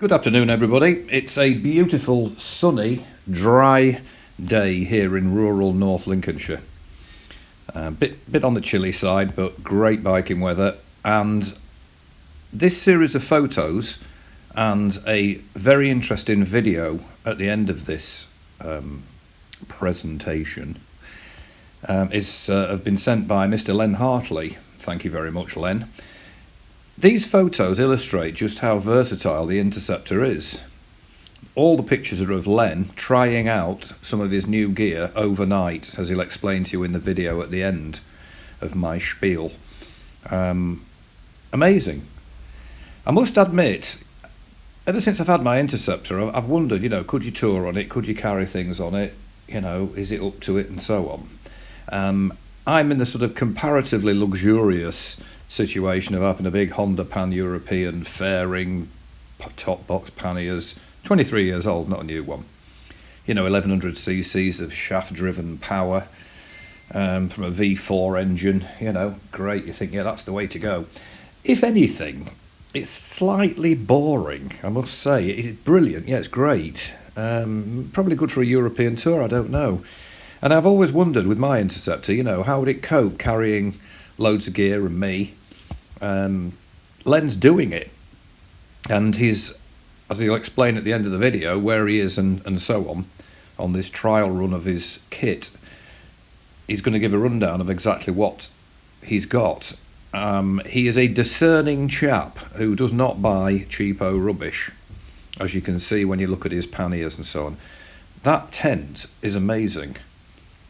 Good afternoon, everybody. It's a beautiful, sunny, dry day here in rural North Lincolnshire. Bit on the chilly side, but great biking weather. And this series of photos and a very interesting video at the end of this presentation have been sent by Mr. Len Hartley. Thank you very much, Len. These photos illustrate just how versatile the Interceptor is. All the pictures are of Len trying out some of his new gear overnight, as he'll explain to you in the video at the end of my spiel. Amazing. I must admit, ever since I've had my Interceptor, I've wondered, could you tour on it? Could you carry things on it? Is it up to it, and so on. I'm in the sort of comparatively luxurious situation of having a big Honda Pan-European fairing top box panniers, 23 years old, not a new one. 1100 cc's of shaft-driven power from a V4 engine. Great. You think, yeah, that's the way to go. If anything, it's slightly boring, I must say. It's brilliant. Yeah, it's great. Probably good for a European tour, I don't know. And I've always wondered with my Interceptor, how would it cope carrying loads of gear and me? Len's doing it, and he's, as he'll explain at the end of the video, where he is and so on this trial run of his kit. He's going to give a rundown of exactly what he's got. He is a discerning chap who does not buy cheapo rubbish, as you can see when you look at his panniers and so on. That tent is amazing.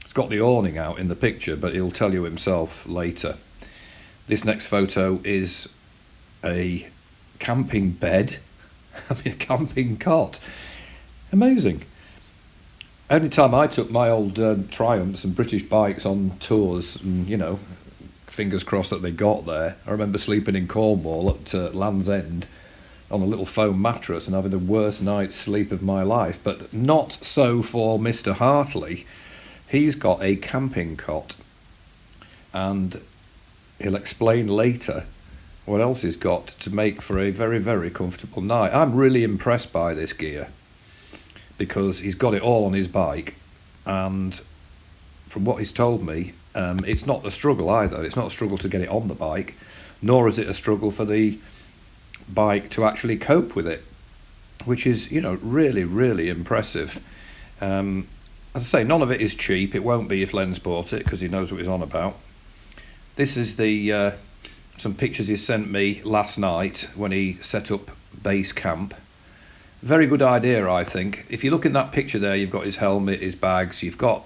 It's got the awning out in the picture, but he'll tell you himself later. This next photo is a camping bed, a camping cot. Amazing. Only time I took my old Triumphs and British bikes on tours, and fingers crossed that they got there. I remember sleeping in Cornwall at Land's End on a little foam mattress and having the worst night's sleep of my life. But not so for Mr. Hartley. He's got a camping cot, and he'll explain later what else he's got to make for a very, very comfortable night. I'm really impressed by this gear because he's got it all on his bike, and from what he's told me, it's not a struggle either. It's not a struggle to get it on the bike, nor is it a struggle for the bike to actually cope with it, which is, really, really impressive. As I say, none of it is cheap. It won't be if Len's bought it, because he knows what he's on about. This is the some pictures he sent me last night when he set up base camp. Very good idea, I think. If you look in that picture there, you've got his helmet, his bags, you've got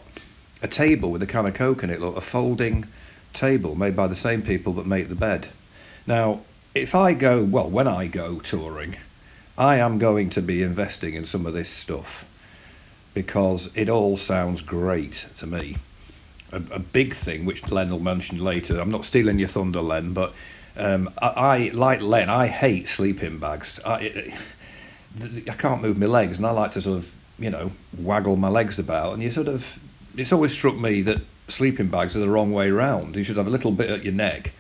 a table with a can of Coke in it, look, a folding table made by the same people that make the bed. Now, when I go touring, I am going to be investing in some of this stuff, because it all sounds great to me. A big thing, which Len will mention later, I'm not stealing your thunder, Len, but I like Len, I hate sleeping bags. I can't move my legs, and I like to sort of, waggle my legs about, and it's always struck me that sleeping bags are the wrong way round. You should have a little bit at your neck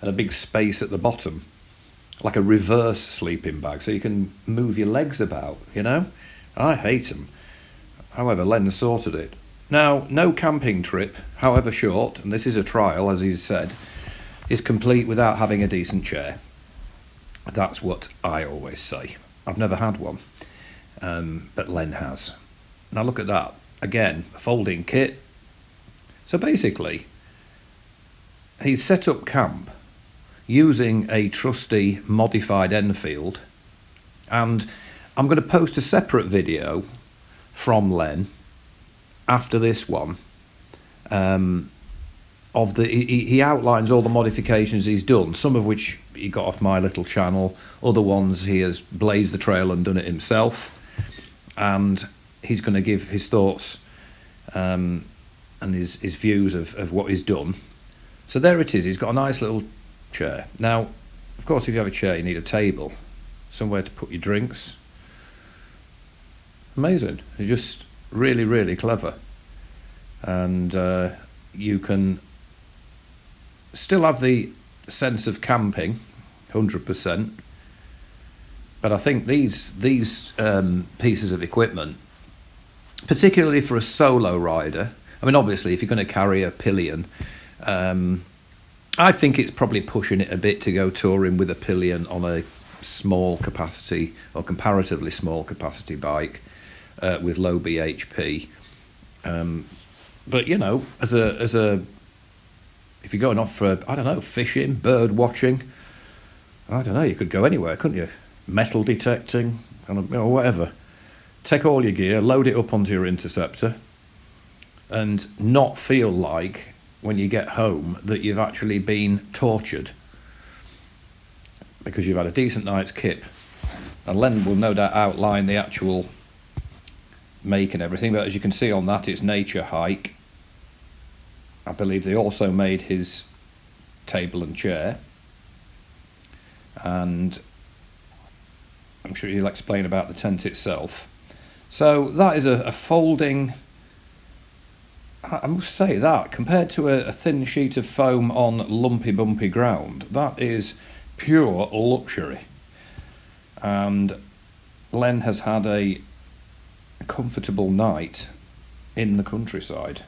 and a big space at the bottom, like a reverse sleeping bag, so you can move your legs about, I hate them. However, Len sorted it. Now, no camping trip, however short, and this is a trial, as he's said, is complete without having a decent chair. That's what I always say. I've never had one, but Len has. Now look at that. Again, a folding kit. So basically, he's set up camp using a trusty modified Enfield, and I'm going to post a separate video from Len after this one he outlines all the modifications he's done, some of which he got off my little channel, other ones he has blazed the trail and done it himself, and he's going to give his thoughts and his views of what he's done. So there it is. He's got a nice little chair. Now, of course, if you have a chair, you need a table, somewhere to put your drinks. Amazing. You're just really, really clever. And you can still have the sense of camping, 100%, But I think these pieces of equipment, particularly for a solo rider, I mean, obviously, if you're going to carry a pillion, I think it's probably pushing it a bit to go touring with a pillion on a small capacity or comparatively small capacity bike with low BHP. But you know, as a if you're going off for, I don't know, fishing, bird watching, I don't know, you could go anywhere, couldn't you? Metal detecting, whatever. Take all your gear, load it up onto your Interceptor, and not feel like when you get home that you've actually been tortured because you've had a decent night's kip. And Len will no doubt outline the actual make and everything, but as you can see on that, it's Nature Hike. I believe they also made his table and chair, and I'm sure he'll explain about the tent itself. So that is a folding, I must say that, compared to a thin sheet of foam on lumpy bumpy ground, that is pure luxury. And Len has had a comfortable night in the countryside.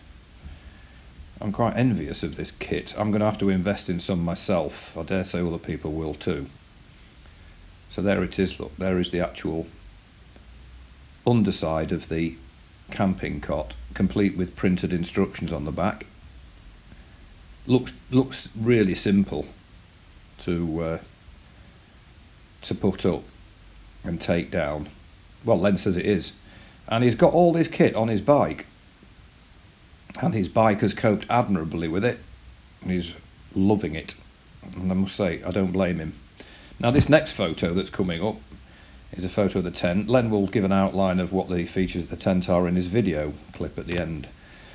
I'm quite envious of this kit. I'm going to have to invest in some myself. I dare say other people will too. So there it is, look, there is the actual underside of the camping cot, complete with printed instructions on the back. Looks really simple to put up and take down. Well, Len says it is. And he's got all this kit on his bike, and his bike has coped admirably with it, and he's loving it, and I must say, I don't blame him. Now this next photo that's coming up is a photo of the tent. Len will give an outline of what the features of the tent are in his video clip at the end.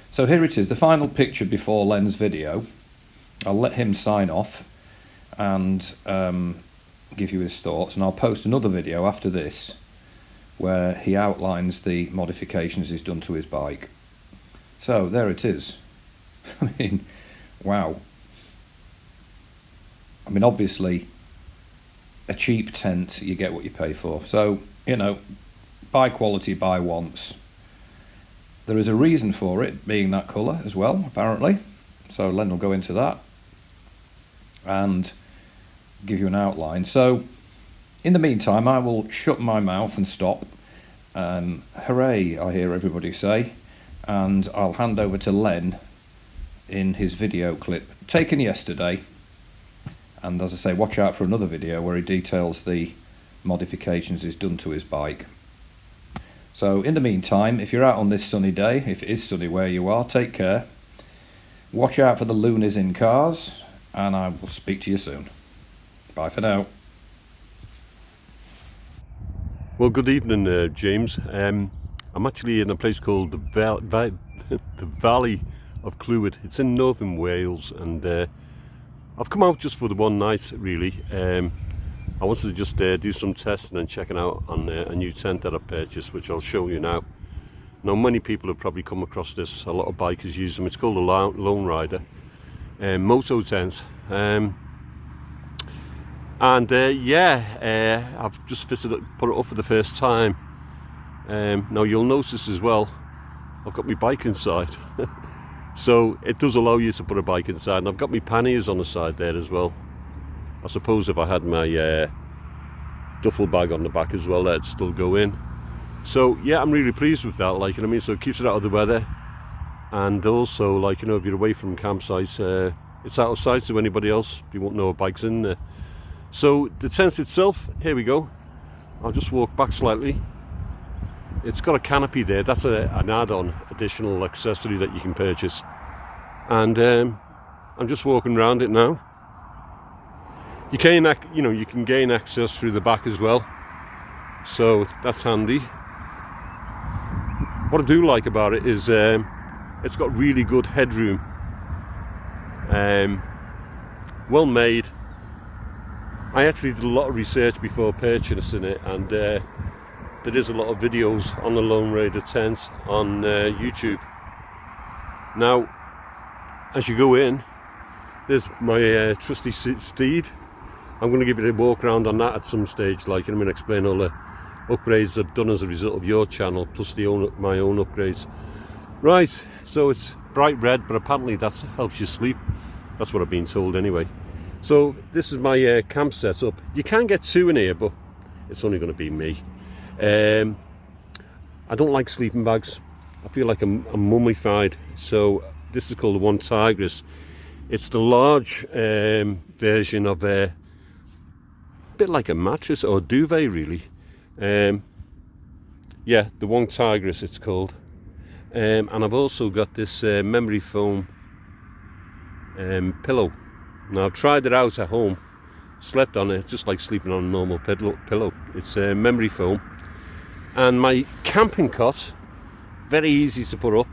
So here it is, the final picture before Len's video. I'll let him sign off and give you his thoughts, and I'll post another video after this where he outlines the modifications he's done to his bike. So there it is. I mean, wow. I mean, obviously, a cheap tent, you get what you pay for. So, you know, buy quality, buy once. There is a reason for it being that colour as well, apparently. So Len will go into that and give you an outline. So, in the meantime, I will shut my mouth and stop. Hooray, I hear everybody say. And I'll hand over to Len in his video clip taken yesterday. And as I say, watch out for another video where he details the modifications he's done to his bike. So in the meantime, if you're out on this sunny day, if it is sunny where you are, take care. Watch out for the loonies in cars, and I will speak to you soon. Bye for now. Well, good evening, James. I'm actually in a place called the Valley of Clwyd. It's in northern Wales, and I've come out just for the one night, really. I wanted to just do some testing and checking out on a new tent that I purchased, which I'll show you now. Now, many people have probably come across this. A lot of bikers use them. It's called a Lone Rider moto tent. I've just put it up for the first time. Now you'll notice as well, I've got my bike inside. So it does allow you to put a bike inside, and I've got my panniers on the side there as well. I suppose if I had my duffel bag on the back as well, that'd still go in. So yeah, I'm really pleased with that, like, you know what I mean? So it keeps it out of the weather, and also, like, you know, if you're away from campsites, it's out of sight to anybody else. You won't know a bike's in there. So the tent itself, here we go. I'll just walk back slightly. It's got a canopy there. That's an add-on, additional accessory that you can purchase. And I'm just walking around it now. You can gain access through the back as well. So that's handy. What I do like about it is it's got really good headroom. Well made. I actually did a lot of research before purchasing it, and there is a lot of videos on the Lone Rider tent on YouTube. Now, as you go in, there's my trusty steed. I'm going to give you a walk around on that at some stage, like, and I'm going to explain all the upgrades I've done as a result of your channel, plus my own upgrades. Right, so it's bright red, but apparently that helps you sleep. That's what I've been told anyway. So this is my camp setup. You can get two in here, but it's only going to be me. I don't like sleeping bags. I feel like I'm mummified. So this is called the One Tigris. It's the large version of a bit like a mattress or duvet, really. Yeah, the One Tigris it's called. And I've also got this memory foam pillow. Now I've tried it out at home, slept on it just like sleeping on a normal pillow. It's memory foam. And my camping cot, very easy to put up.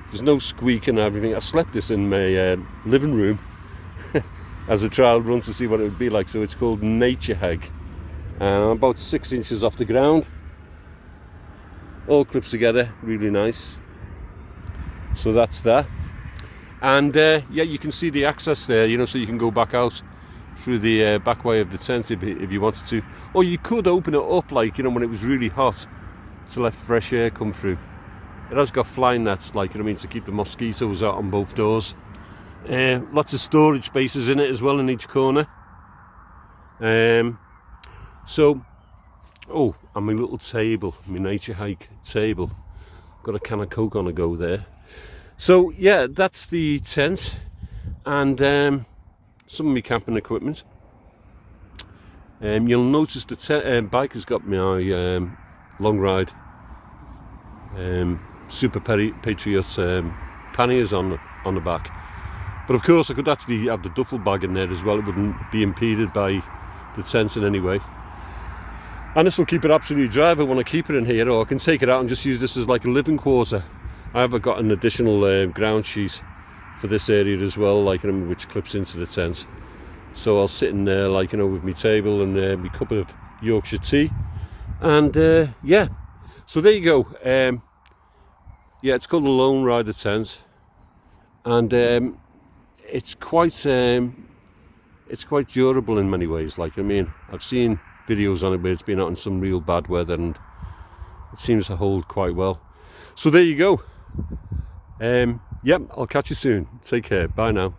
There's no squeak and everything. I slept this in my living room as a trial run to see what it would be like. So it's called Nature Hag. About 6 inches off the ground. All clips together, really nice. So that's that. And yeah, you can see the access there, you know, so you can go back out through the back way of the tent if you wanted to. Or you could open it up, like, you know, when it was really hot, to let fresh air come through. It has got fly nets, like, you know what I mean, to keep the mosquitoes out on both doors. Lots of storage spaces in it as well in each corner. So, oh, and my little table, my Nature Hike table. Got a can of Coke on the go there. So yeah, that's the tent and some of my camping equipment. You'll notice the bike has got my long ride Super Patriot panniers on the back. But of course I could actually have the duffel bag in there as well. It wouldn't be impeded by the tent in any way. And this will keep it absolutely dry if I want to keep it in here, or I can take it out and just use this as like a living quarter. I have got an additional ground sheet for this area as well, like, you know, which clips into the tent. So I'll sit in there, like, you know, with my table and my cup of Yorkshire tea. And yeah, so there you go. Yeah, it's called the Lone Rider tent, and it's quite durable in many ways. Like, I mean, I've seen videos on it where it's been out in some real bad weather and it seems to hold quite well. So there you go. Yep, I'll catch you soon. Take care. Bye now.